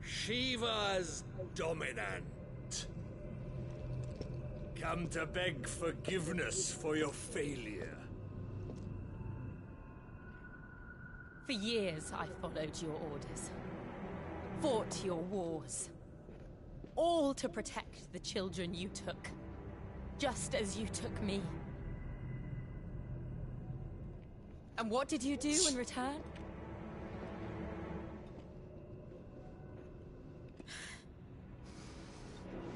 Shiva's dominant. Come to beg forgiveness for your failure. For years I followed your orders, fought your wars, all to protect the children you took, just as you took me. And what did you do in return?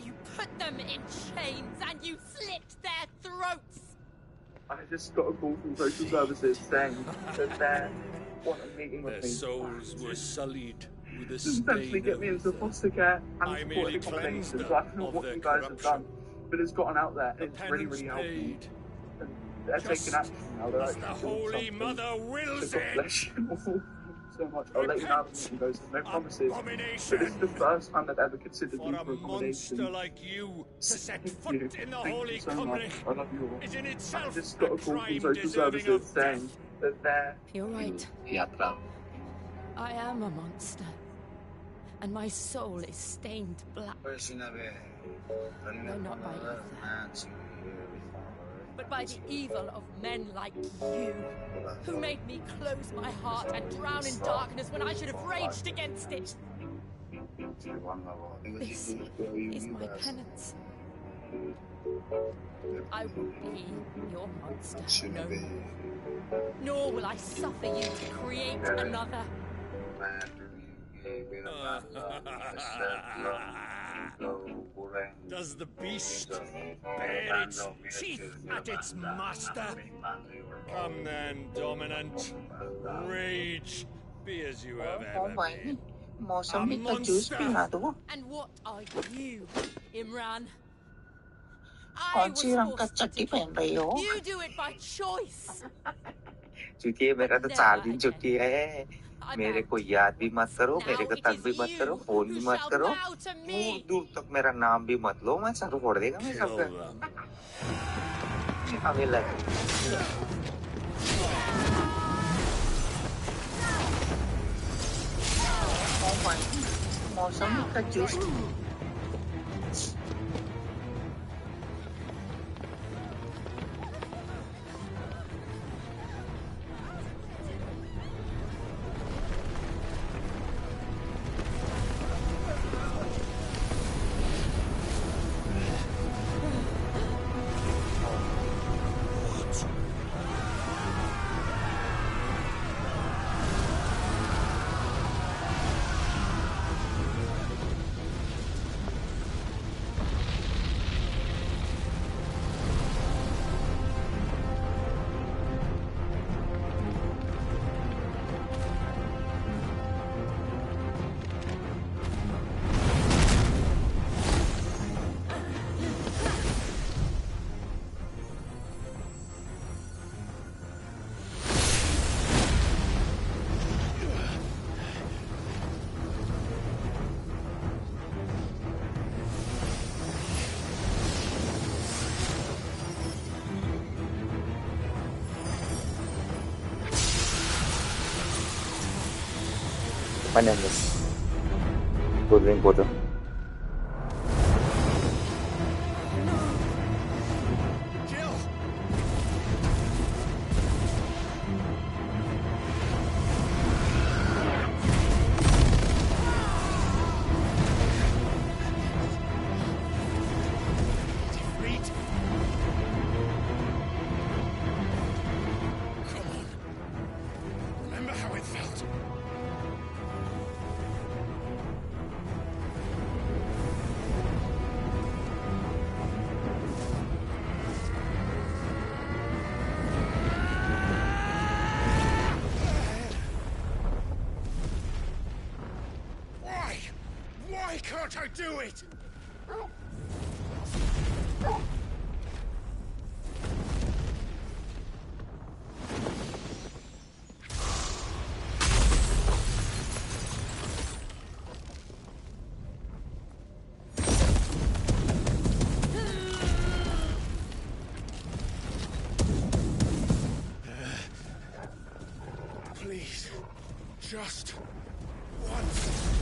You put them in chains and you slit their throats! I just got a call from social services saying that they want a meeting with me. Their souls were sullied with a This is actually stain get me of... into foster care I and merely supported cleansed accommodation. them So I don't know of what their you guys have done, corruption. but it's gotten out there. The It's really, penance really helped me. paid. And they're taking action now. They're As the actually doing Holy something. Mother wills So God it! bless you so much. I'll let you know how the meeting goes. There's no promises. But this is Abomination! the first time they've ever considered For me a for accommodation. monster like you to set Thank foot you. in the Thank Holy you so Cymru much. I love you all. is in I itself just a got a call from crime social deserving services of saying death. that they're... You're right. Yatra. I am a monster. And my soul is stained black. No, not by ether. But by the evil of men like you, who made me close my heart and drown in darkness when I should have raged against it. This is my penance. I will be your monster no more. Nor will I suffer you to create another. Does the beast bare its teeth at its master? Come then, dominant. Rage, be as you have ever been. मौसम का juice पिला दो. And what are you, Imran? कौन सी रंग का चट्टी पहन रही हो? You do it by choice. छुट्टी है मेरा तो 4 दिन छुट्टी है. मेरे को याद भी मत करो, मेरे को तक भी मत करो, फोन भी मत करो. दूर दूर तक मेरा नाम भी मत लो, मैं सर फोड़ देगा मैं सबका. हमें लग. मौसम का juice. My name is Godwin Porter. not I do it? Please, just once.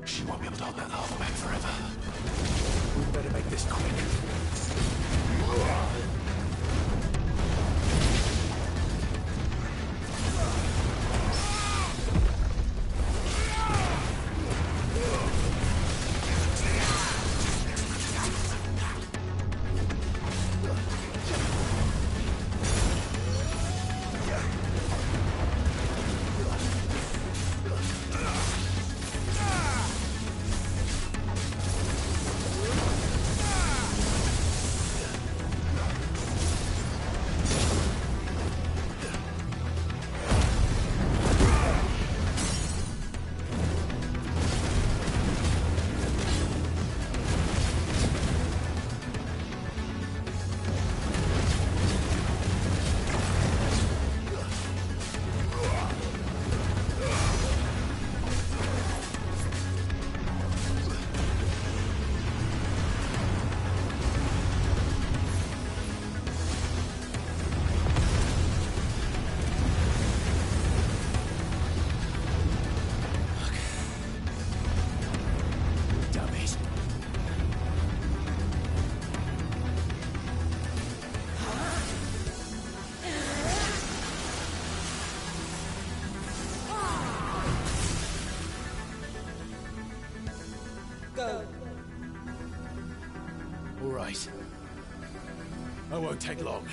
She won't be able to hold that lava back forever. We better make this quick. All right. I won't take long.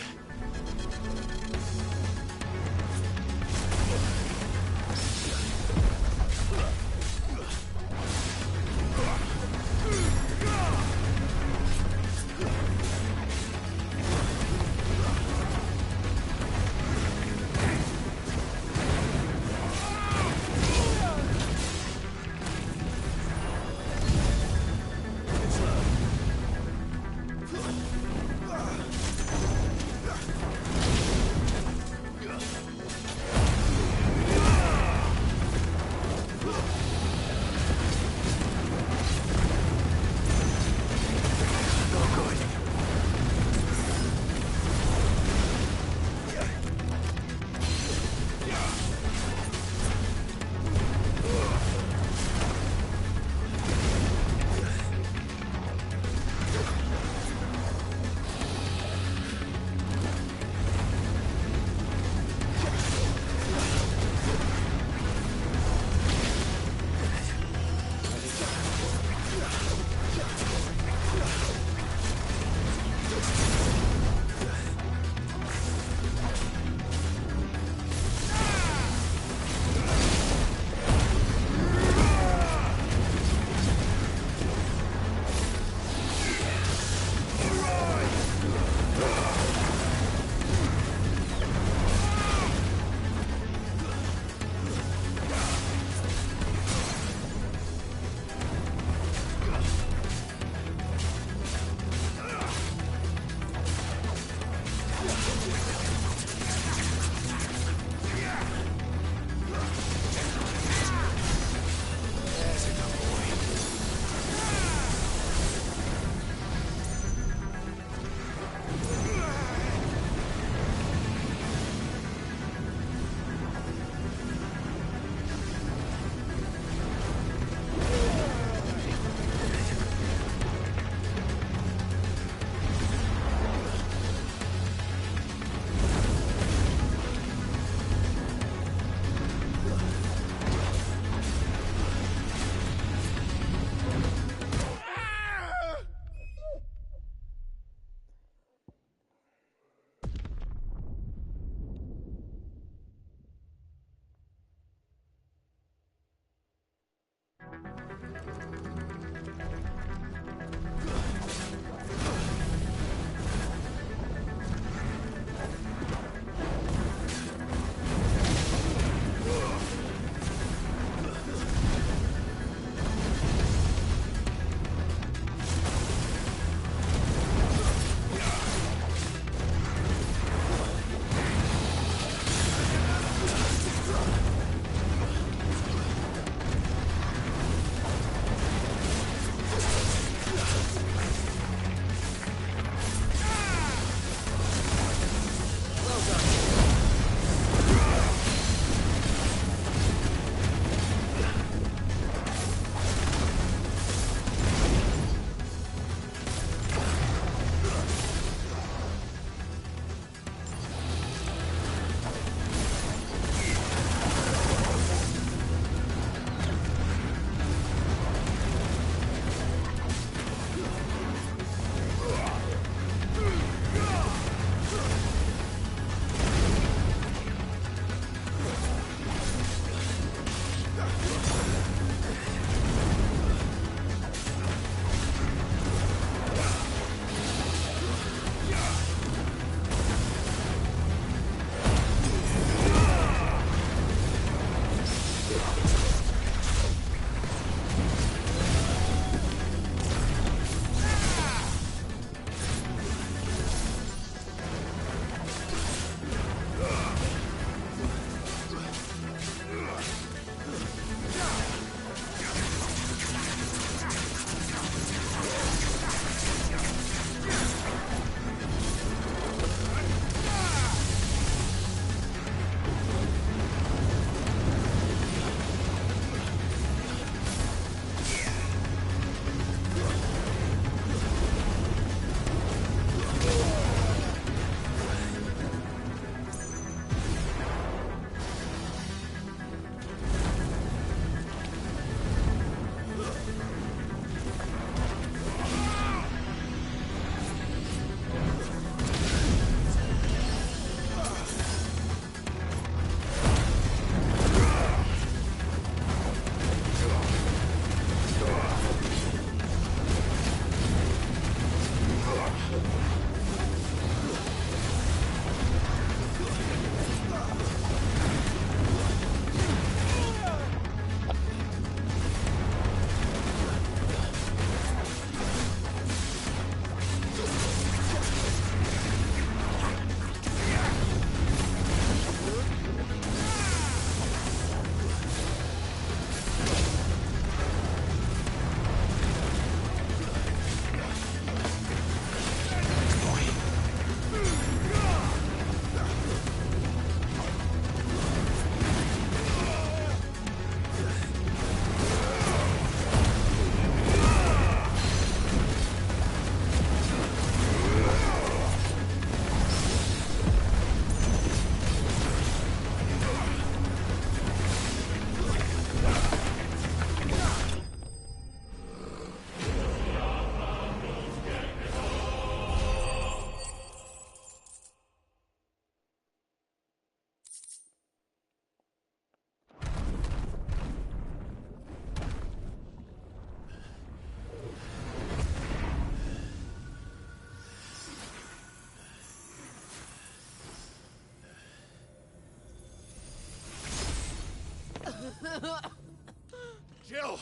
Jill!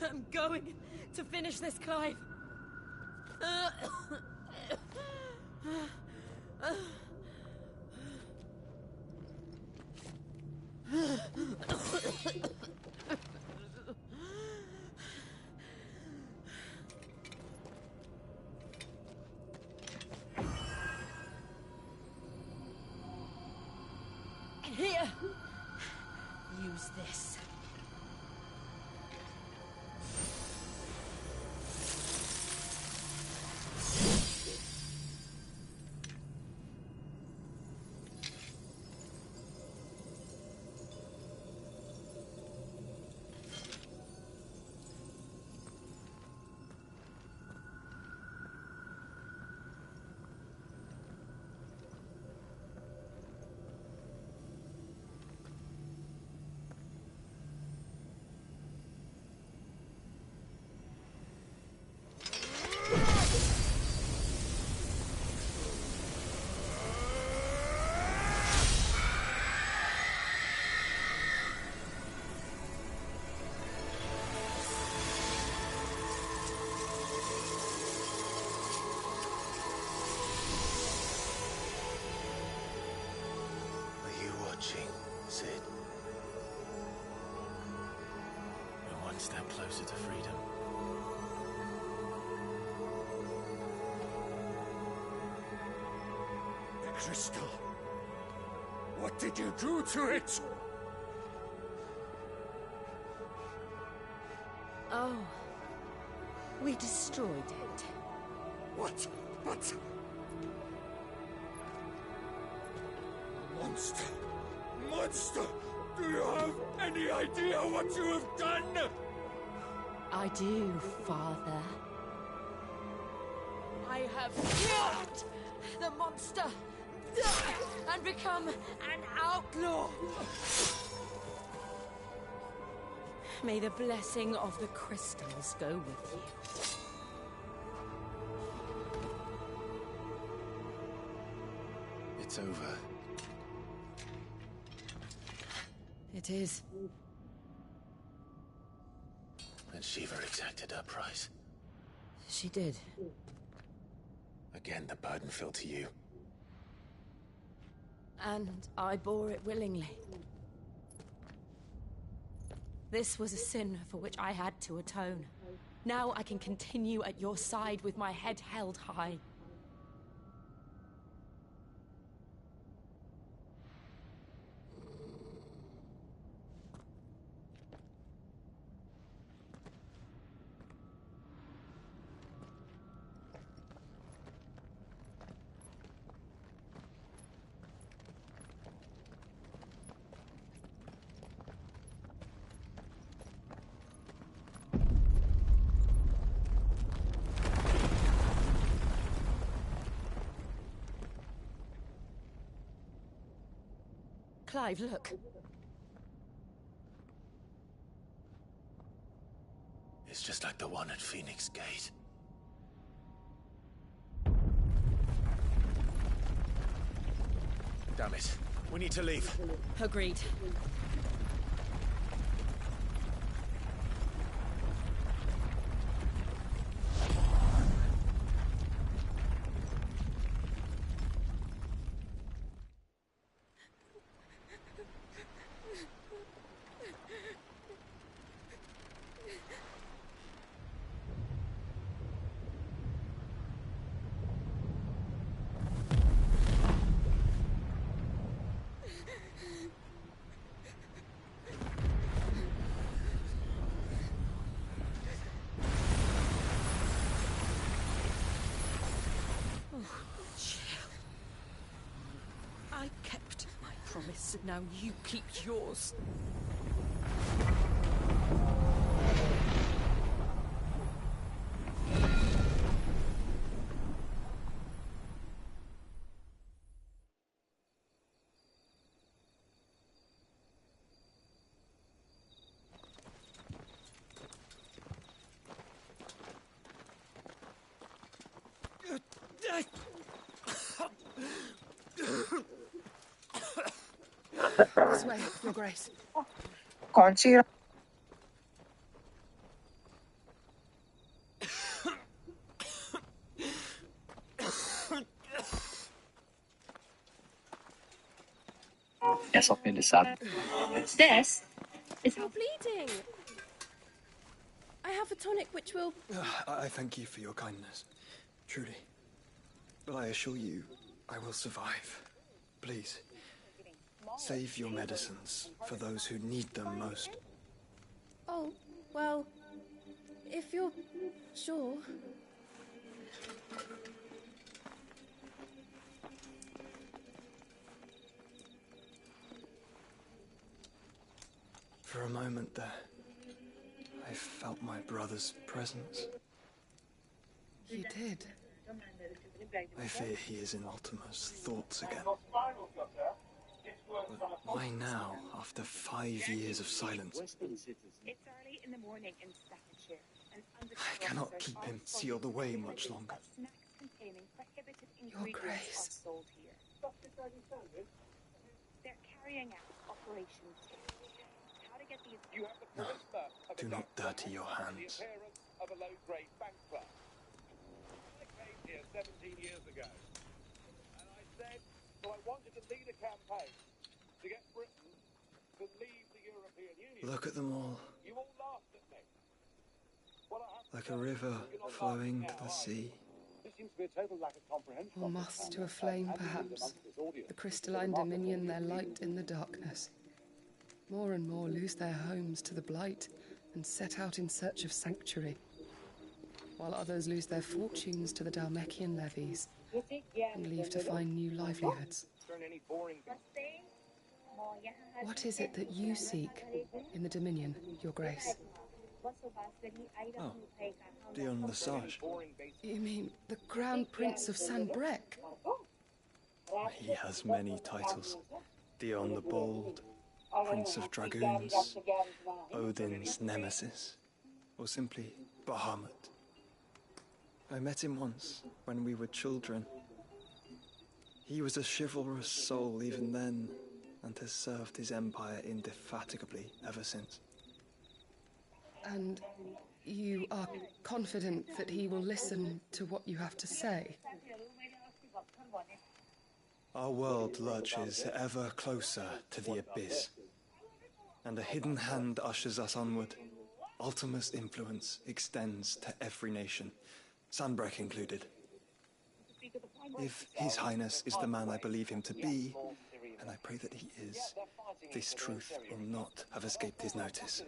I'm going to finish this, Clive. Here. Use this. Sid. We're one step closer to freedom. The crystal. What did you do to it? Oh. We destroyed it. What? But... Monster! Monster! Do you have any idea what you have done? I do, Father. I have killed the monster and become an outlaw. May the blessing of the crystals go with you. It's over. It is. And Shiva exacted her price. She did. Again, the burden fell to you. And I bore it willingly. This was a sin for which I had to atone. Now I can continue at your side with my head held high. Clive, look. It's just like the one at Phoenix Gate. Damn it. We need to leave. Agreed. I kept my promise, now you keep yours. This way, Your Grace. कौन सी Yes, I'll finish up. This is You're bleeding. I have a tonic which will... I thank you for your kindness, truly. But I assure you, I will survive. Please, save your medicines for those who need them most. Oh, well, if you're sure... For a moment there, I felt my brother's presence. You did? I fear he is in Ultima's thoughts again. But why now, after 5 years of silence? It's early in the morning in Staffordshire. I cannot keep him sealed away much longer. Your Grace. They're carrying out Operation Test. How to get these... No, do not dirty your hands. Of a low-grade bank clerk. I came here 17 years ago, and I said, so I wanted to lead a campaign to get Britain to leave the European Union. Look at them all, You all laughed at me. Well, I have like to a say, river you're not flowing laughing to the now, are sea. you? There seems to be a total lack of comprehension. Or moths to a flame, perhaps. The crystalline dominion their light in the darkness. More and more lose their homes to the blight and set out in search of sanctuary, while others lose their fortunes to the Dalmekian levies and leave to find new livelihoods. What is it that you seek in the Dominion, Your Grace? Oh, Dion Lesage. You mean the Crown Prince of Sanbrec? He has many titles. Dion the Bold, Prince of Dragoons, Odin's Nemesis, or simply Bahamut. I met him once, when we were children. He was a chivalrous soul even then, and has served his empire indefatigably ever since. And you are confident that he will listen to what you have to say? Our world lurches ever closer to the abyss, and a hidden hand ushers us onward. Ultima's influence extends to every nation, Sanbrec included. If His Highness is the man I believe him to be, and I pray that he is, this truth will not have escaped his notice.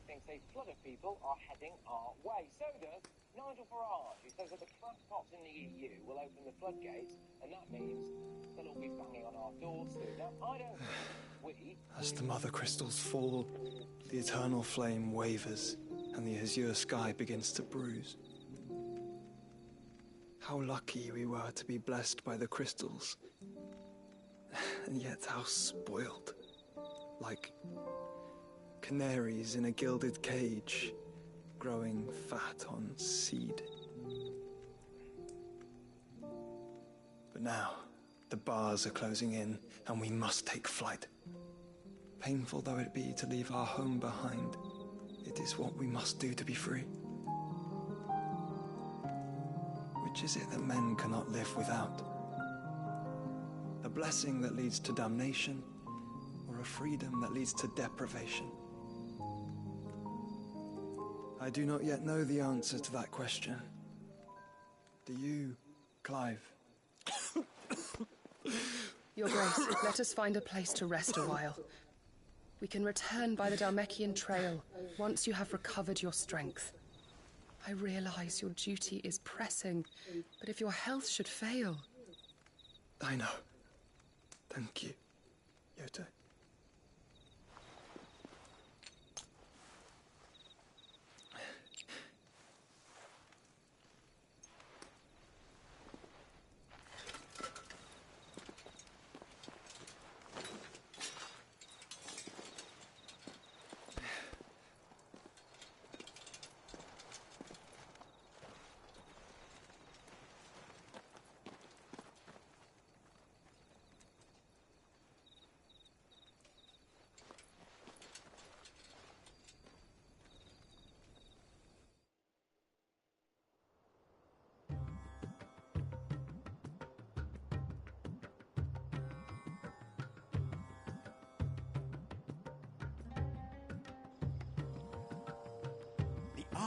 Thinks a flood of people are heading our way. So does Nigel Farage, who says that the crackpots in the EU will open the floodgates, and that means they'll all be banging on our doors soon. Now, I don't think we... As the mother crystals fall, the eternal flame wavers, and the azure sky begins to bruise. How lucky we were to be blessed by the crystals, and yet how spoiled. Like canaries in a gilded cage, growing fat on seed. But now, the bars are closing in, and we must take flight. Painful though it be to leave our home behind, it is what we must do to be free. Which is it that men cannot live without? A blessing that leads to damnation, or a freedom that leads to deprivation? I do not yet know the answer to that question. Do you, Clive? Your Grace, let us find a place to rest a while. We can return by the Dalmekian trail once you have recovered your strength. I realize your duty is pressing, but if your health should fail... I know. Thank you, Yote.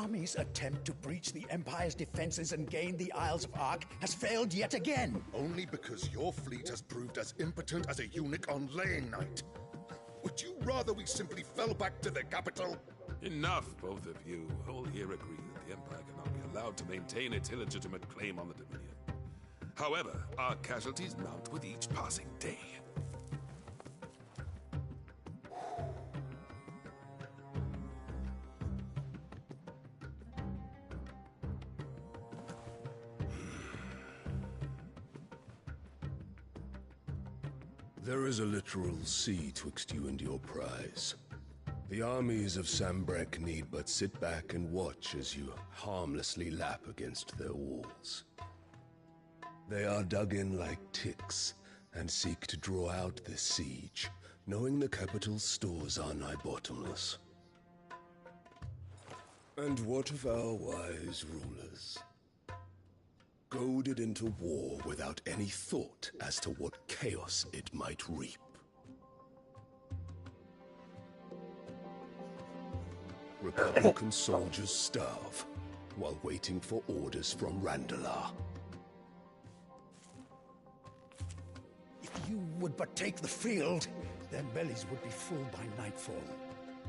army's attempt to breach the Empire's defenses and gain the Isles of Ark has failed yet again. Only because your fleet has proved as impotent as a eunuch on laying night. Would you rather we simply fell back to the capital? Enough, both of you. All here agree that the Empire cannot be allowed to maintain its illegitimate claim on the Dominion. However, our casualties mount with each passing day. There is a literal sea twixt you and your prize. The armies of Sambrek need but sit back and watch as you harmlessly lap against their walls. They are dug in like ticks and seek to draw out this siege, knowing the capital's stores are nigh bottomless. And what of our wise rulers? Goaded into war without any thought as to what chaos it might reap. Republican soldiers starve while waiting for orders from Randalar. If you would but take the field, their bellies would be full by nightfall.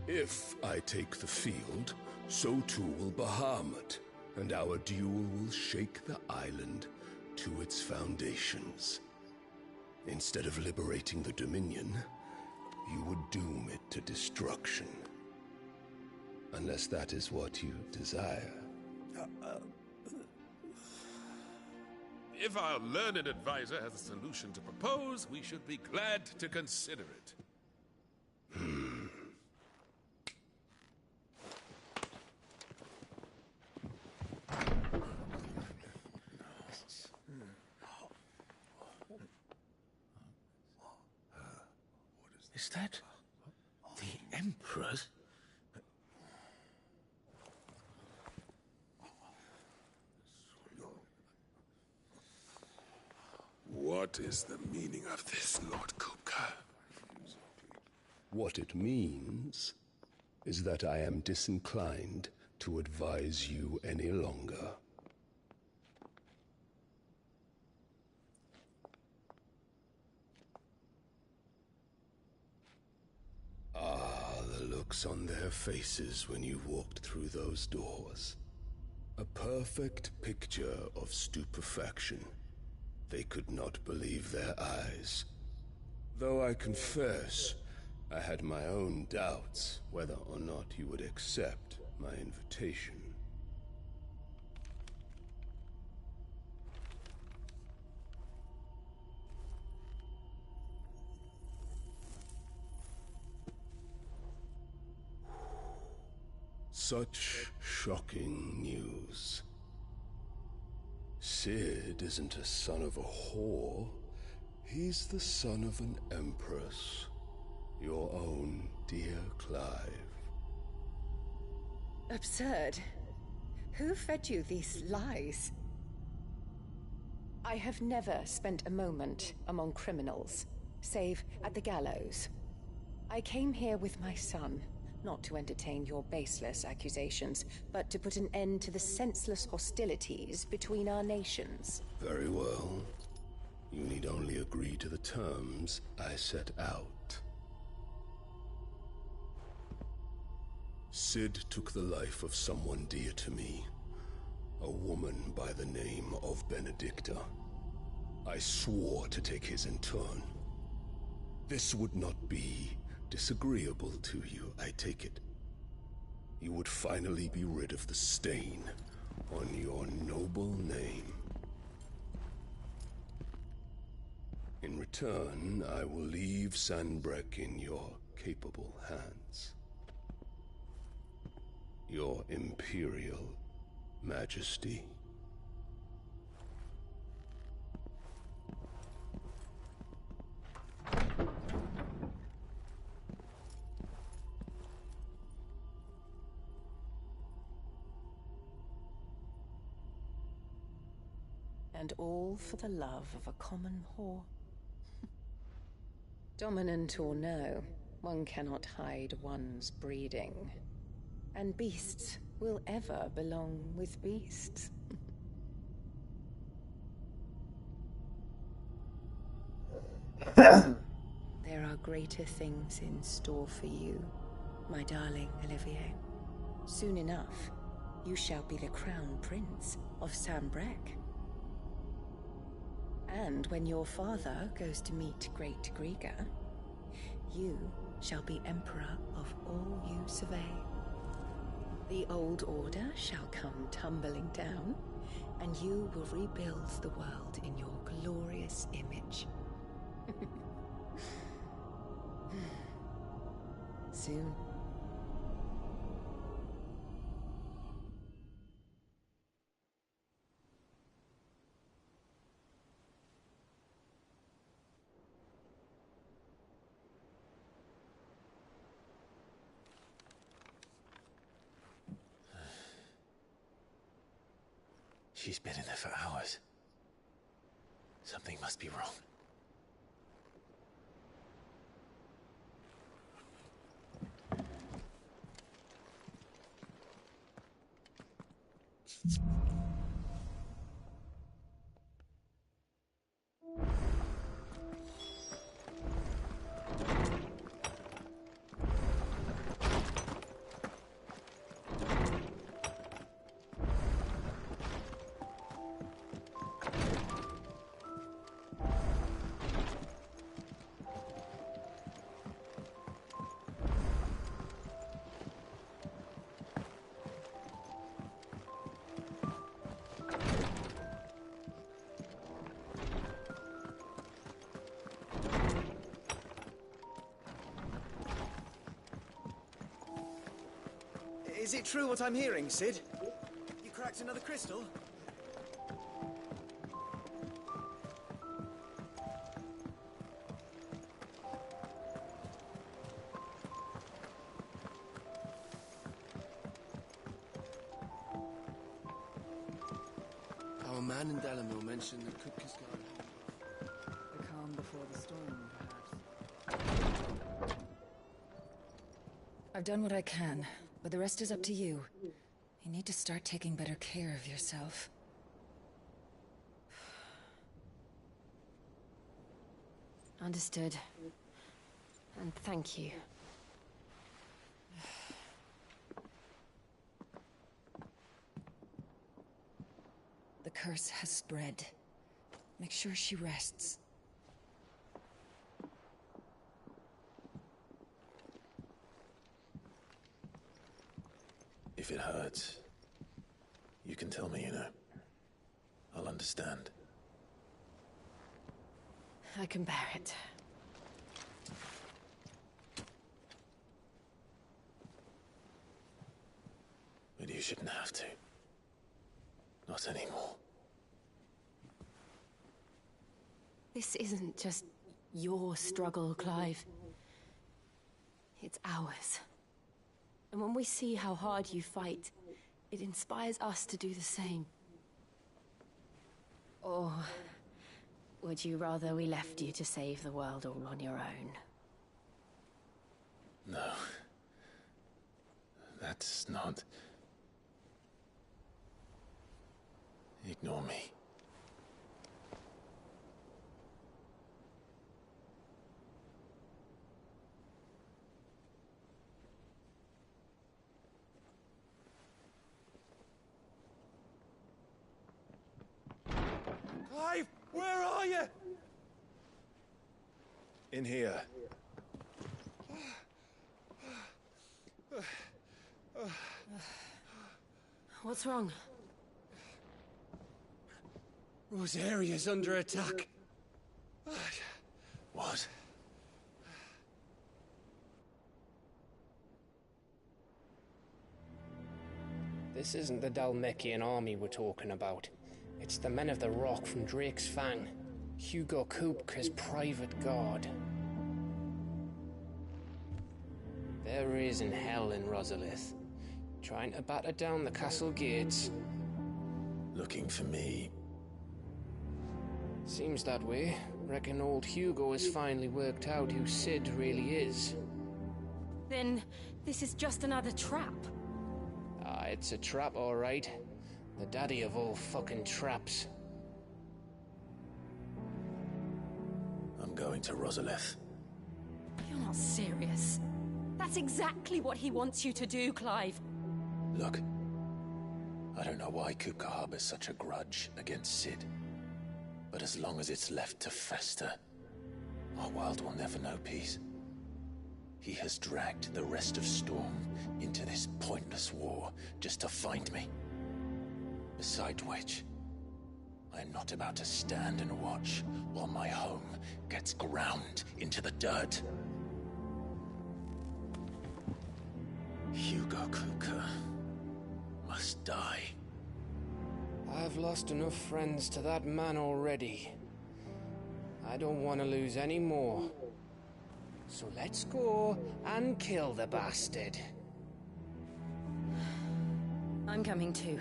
If I take the field, so too will Bahamut, and our duel will shake the island to its foundations. Instead of liberating the Dominion, you would doom it to destruction. Unless that is what you desire. If our learned advisor has a solution to propose, we should be glad to consider it. Is that the Emperor's? What is the meaning of this, Lord Kupka? What it means is that I am disinclined to advise you any longer. Ah, the looks on their faces when you walked through those doors. A perfect picture of stupefaction. They could not believe their eyes. Though I confess, I had my own doubts whether or not you would accept my invitation. Such shocking news. Sid isn't a son of a whore. He's the son of an empress. Your own dear Clive. Absurd. Who fed you these lies? I have never spent a moment among criminals, save at the gallows. I came here with my son, not to entertain your baseless accusations, but to put an end to the senseless hostilities between our nations. Very well. You need only agree to the terms I set out. Sid took the life of someone dear to me, a woman by the name of Benedicta. I swore to take his in turn. This would not be disagreeable to you, I take it. You would finally be rid of the stain on your noble name. In return, I will leave Sanbreque in your capable hands. Your Imperial Majesty. And all for the love of a common whore. Dominant or no, one cannot hide one's breeding. And beasts will ever belong with beasts. There are greater things in store for you, my darling Olivier. Soon enough, you shall be the crown prince of Sambrec. And when your father goes to meet Great Grieger, you shall be emperor of all you survey. The old order shall come tumbling down, and you will rebuild the world in your glorious image. Soon. She's been in there for hours. Something must be wrong. Is it true what I'm hearing, Sid? You cracked another crystal? Our man in Dalamil mentioned the cook is gone. The calm before the storm, perhaps. I've done what I can, but the rest is up to you. You need to start taking better care of yourself. Understood. And thank you. The curse has spread. Make sure she rests. If it hurts, you can tell me, you know. I'll understand. I can bear it. But you shouldn't have to. Not anymore. This isn't just your struggle, Clive. It's ours. And when we see how hard you fight, it inspires us to do the same. Or would you rather we left you to save the world all on your own? No. That's not... Ignore me. Clive, where are you? In here. What's wrong? Rosaria's under attack. What? This isn't the Dalmekian army we're talking about. It's the men of the Rock from Drake's Fang. Hugo Kupka's private guard. There is in hell in Rosalith, trying to batter down the castle gates. Looking for me. Seems that way. Reckon old Hugo has finally worked out who Sid really is. Then this is just another trap. Aye, it's a trap, all right. The daddy of all fucking traps. I'm going to Rosalith. You're not serious. That's exactly what he wants you to do, Clive. Look, I don't know why Kupka harbors such a grudge against Sid. But as long as it's left to fester, our world will never know peace. He has dragged the rest of Storm into this pointless war just to find me. Besides which, I am not about to stand and watch while my home gets ground into the dirt. Hugo Kupka must die. I've lost enough friends to that man already. I don't want to lose any more. So let's go and kill the bastard. I'm coming too.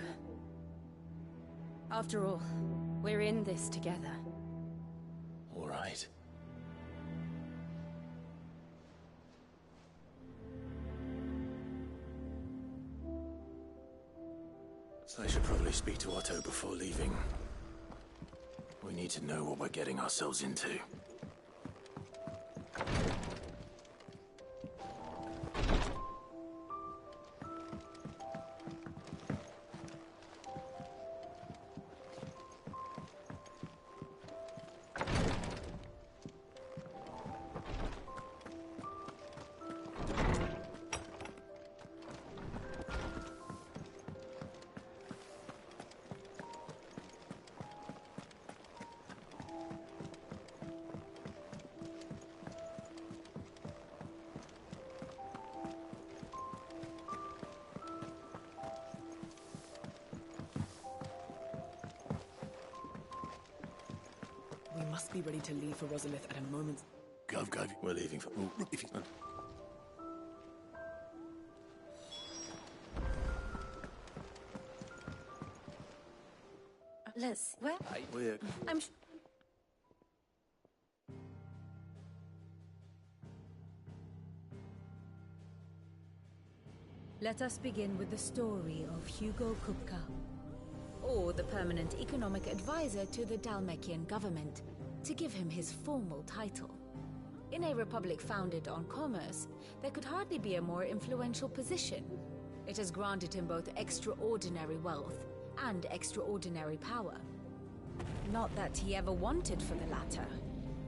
After all, we're in this together. All right. I should probably speak to Otto before leaving. We need to know what we're getting ourselves into. We must be ready to leave for Rosalith at a moment's... Gov, we're leaving for... Oh, if you... Let's... Where? We're... I'm... Let us begin with the story of Hugo Kupka, or the permanent economic advisor to the Dalmekian government, to give him his formal title. In a republic founded on commerce, there could hardly be a more influential position. It has granted him both extraordinary wealth and extraordinary power. Not that he ever wanted for the latter.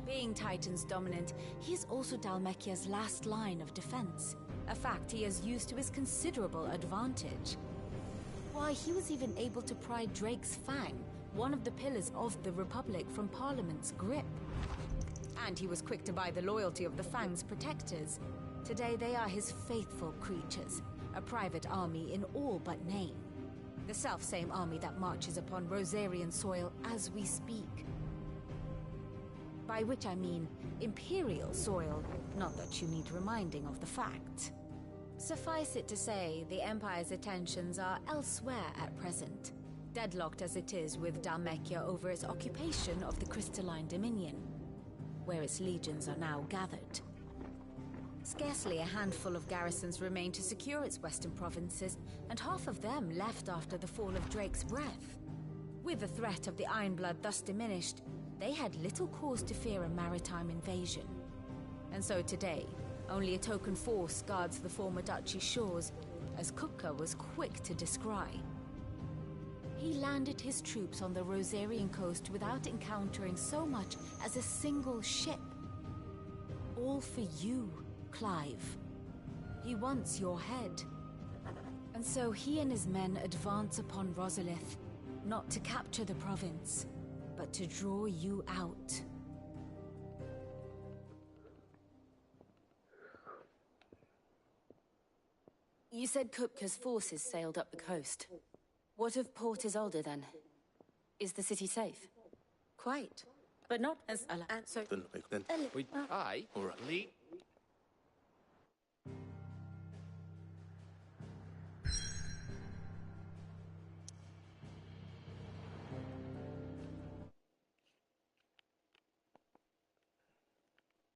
Being Titan's dominant, he is also Dalmekia's last line of defense, a fact he has used to his considerable advantage. Why, he was even able to pry Drake's Fang, one of the pillars of the Republic, from Parliament's grip. And he was quick to buy the loyalty of the Fang's protectors. Today they are his faithful creatures, a private army in all but name. The self-same army that marches upon Rosarian soil as we speak. By which I mean Imperial soil, not that you need reminding of the fact. Suffice it to say, the Empire's attentions are elsewhere at present, deadlocked as it is with Dalmekia over its occupation of the Crystalline Dominion, where its legions are now gathered. Scarcely a handful of garrisons remain to secure its western provinces, and half of them left after the fall of Drake's Breath. With the threat of the Ironblood thus diminished, they had little cause to fear a maritime invasion. And so today, only a token force guards the former duchy's shores, as Kupka was quick to descry. He landed his troops on the Rosarian coast without encountering so much as a single ship. All for you, Clive. He wants your head. And so he and his men advance upon Rosalith, not to capture the province, but to draw you out. You said Kupka's forces sailed up the coast. What of Port Isolde, then? Is the city safe? Quite. But not as... Then... Wait, aye? All right.